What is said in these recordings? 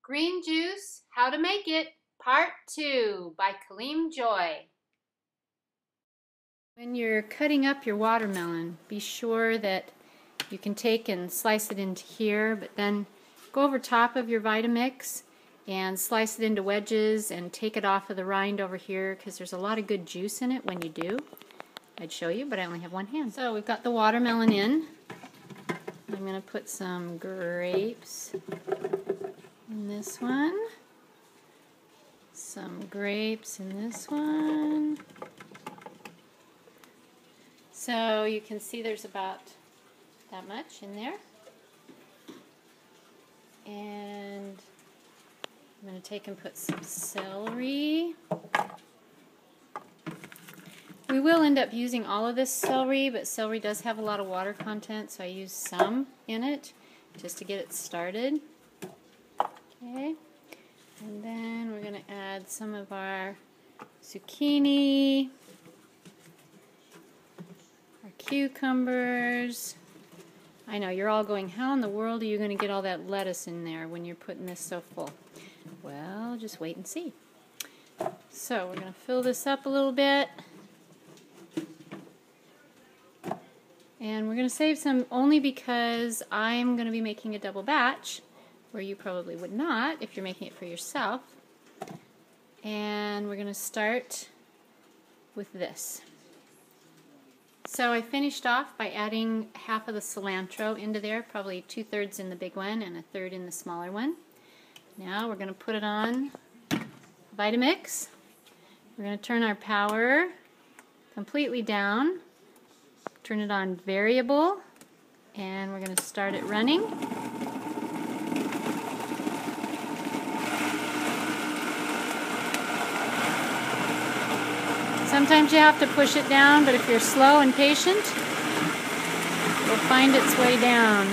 Green Juice, How to Make It, Part 2 by Kaleem Joy. When you're cutting up your watermelon, be sure that you can take and slice it into here, but then go over top of your Vitamix and slice it into wedges and take it off of the rind over here because there's a lot of good juice in it when you do. I'd show you, but I only have one hand. So we've got the watermelon in. I'm going to put some grapes in this one, some grapes in this one. So you can see there's about that much in there. And I'm going to take and put some celery. We will end up using all of this celery, but celery does have a lot of water content, so I use some in it just to get it started. Okay, and then we're going to add some of our zucchini, our cucumbers. I know, you're all going, how in the world are you going to get all that lettuce in there when you're putting this so full? Well, just wait and see. So we're going to fill this up a little bit. And we're going to save some only because I'm going to be making a double batch, where you probably would not if you're making it for yourself. And we're going to start with this. So I finished off by adding half of the cilantro into there, probably 2/3 in the big one and 1/3 in the smaller one. Now we're going to put it on Vitamix. We're going to turn our power completely down, turn it on variable, and we're going to start it running. Sometimes you have to push it down, but if you're slow and patient, it will find its way down.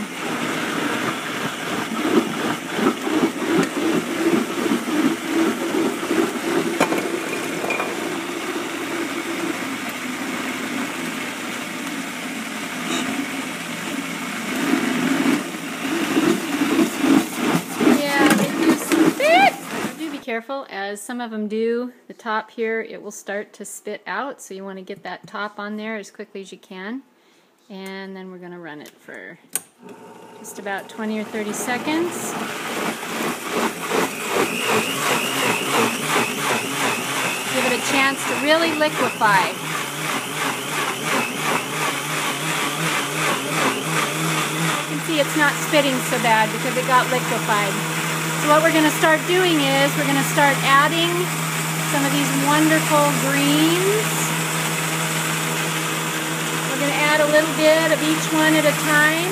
Careful, as some of them do, the top here, it will start to spit out, so you want to get that top on there as quickly as you can. And then we're going to run it for just about 20 or 30 seconds. Give it a chance to really liquefy. You can see it's not spitting so bad because it got liquefied. So what we're going to start doing is we're going to start adding some of these wonderful greens. We're going to add a little bit of each one at a time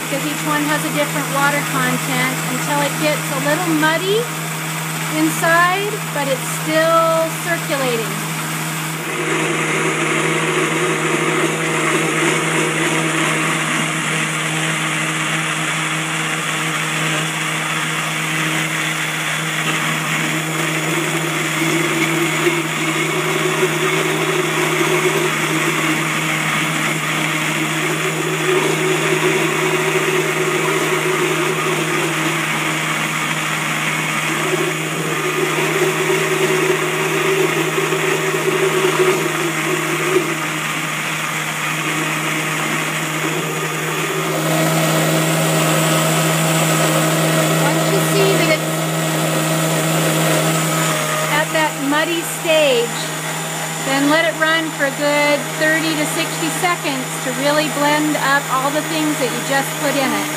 because each one has a different water content until it gets a little muddy inside, but it's still circulating. Muddy stage, then let it run for a good 30 to 60 seconds to really blend up all the things that you just put in it.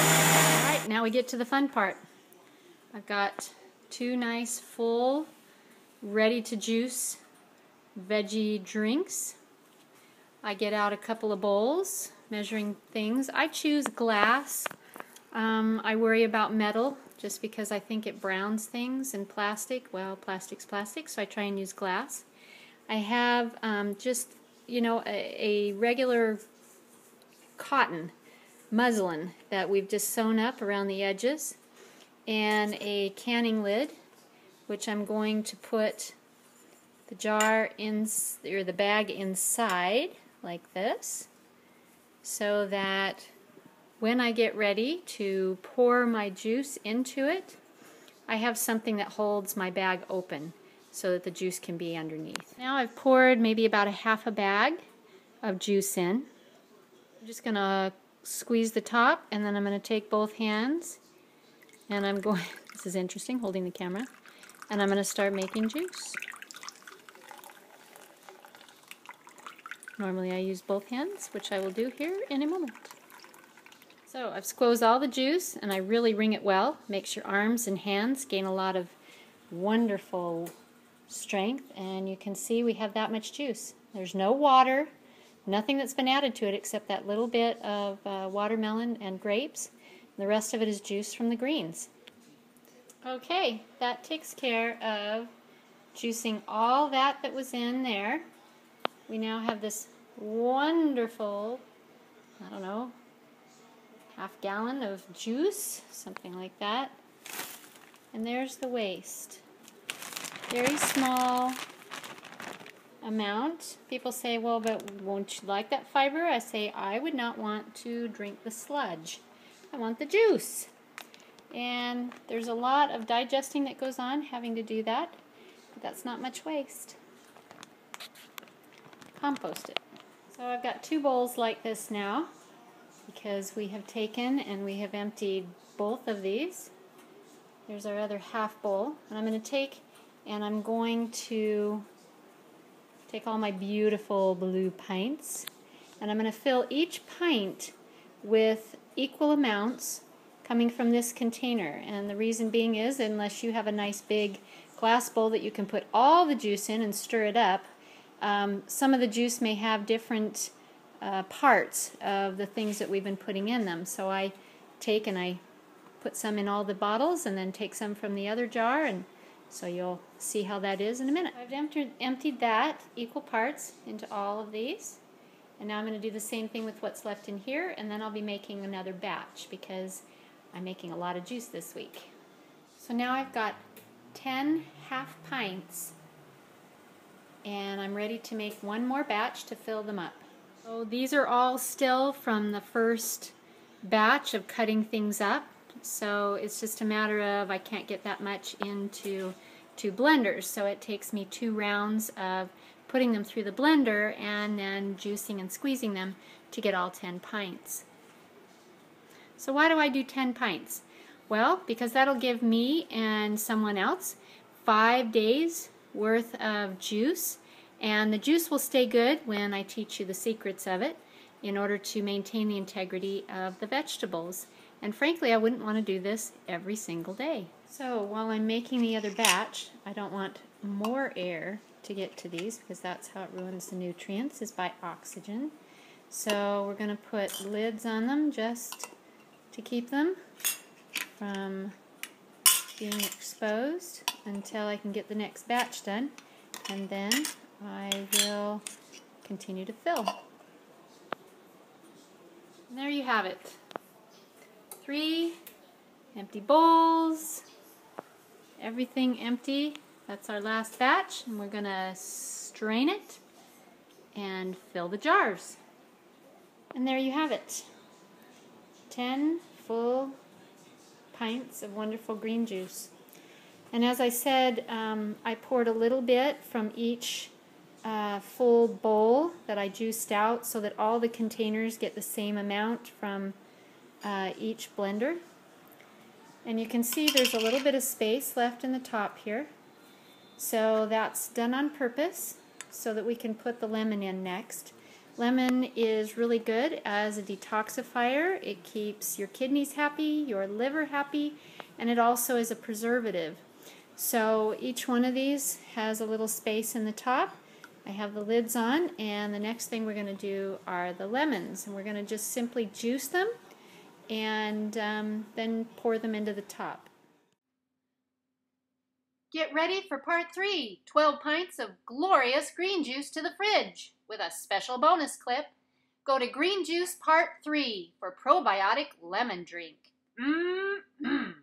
Alright, now we get to the fun part. I've got two nice full ready to juice veggie drinks. I get out a couple of bowls, measuring things. I choose glass. I worry about metal just because I think it browns things, and plastic, well, plastic's plastic, so I try and use glass. I have just, you know, a regular cotton muslin that we've just sewn up around the edges, and a canning lid, which I'm going to put the jar in, or the bag inside like this, so that when I get ready to pour my juice into it, I have something that holds my bag open so that the juice can be underneath. Now I've poured maybe about a half a bag of juice in. I'm just going to squeeze the top, and then I'm going to take both hands, and I'm going, this is interesting, holding the camera, and I'm going to start making juice. Normally I use both hands, which I will do here in a moment. So I've squeezed all the juice, and I really wring it well. Makes your arms and hands gain a lot of wonderful strength, and you can see we have that much juice. There's no water, nothing that's been added to it except that little bit of watermelon and grapes. The rest of it is juice from the greens. Okay, that takes care of juicing all that was in there. We now have this wonderful, I don't know, half gallon of juice, something like that. And there's the waste. Very small amount. People say, well, but won't you like that fiber? I say, I would not want to drink the sludge. I want the juice. And there's a lot of digesting that goes on having to do that, but that's not much waste. Compost it. So I've got 2 bowls like this now because we have taken and we have emptied both of these. There's our other half bowl, and I'm going to take and I'm going to take all my beautiful blue pints, and I'm going to fill each pint with equal amounts coming from this container. And the reason being is, unless you have a nice big glass bowl that you can put all the juice in and stir it up, some of the juice may have different parts of the things that we've been putting in them. So I take and I put some in all the bottles and then take some from the other jar, and so you'll see how that is in a minute. I've emptied that equal parts into all of these, and now I'm going to do the same thing with what's left in here, and then I'll be making another batch because I'm making a lot of juice this week. So now I've got 10 half pints, and I'm ready to make one more batch to fill them up. So these are all still from the first batch of cutting things up, so it's just a matter of I can't get that much into 2 blenders, so it takes me 2 rounds of putting them through the blender and then juicing and squeezing them to get all 10 pints. So why do I do 10 pints? Well, because that'll give me and someone else 5 days worth of juice, and the juice will stay good when I teach you the secrets of it in order to maintain the integrity of the vegetables. And frankly, I wouldn't want to do this every single day. So while I'm making the other batch, I don't want more air to get to these because that's how it ruins the nutrients, is by oxygen. So we're going to put lids on them just to keep them from being exposed until I can get the next batch done, and then I will continue to fill. And there you have it. 3 empty bowls, everything empty. That's our last batch, and we're going to strain it and fill the jars. And there you have it. 10 full pints of wonderful green juice. And as I said, I poured a little bit from each full bowl that I juiced out so that all the containers get the same amount from each blender. And you can see there's a little bit of space left in the top here. So that's done on purpose so that we can put the lemon in next. Lemon is really good as a detoxifier. It keeps your kidneys happy, your liver happy, and it also is a preservative. So each one of these has a little space in the top. I have the lids on, and the next thing we're going to do are the lemons. And we're going to just simply juice them and then pour them into the top. Get ready for part 3, 12 pints of glorious green juice to the fridge with a special bonus clip. Go to Green Juice Part 3 for probiotic lemon drink. Mmm.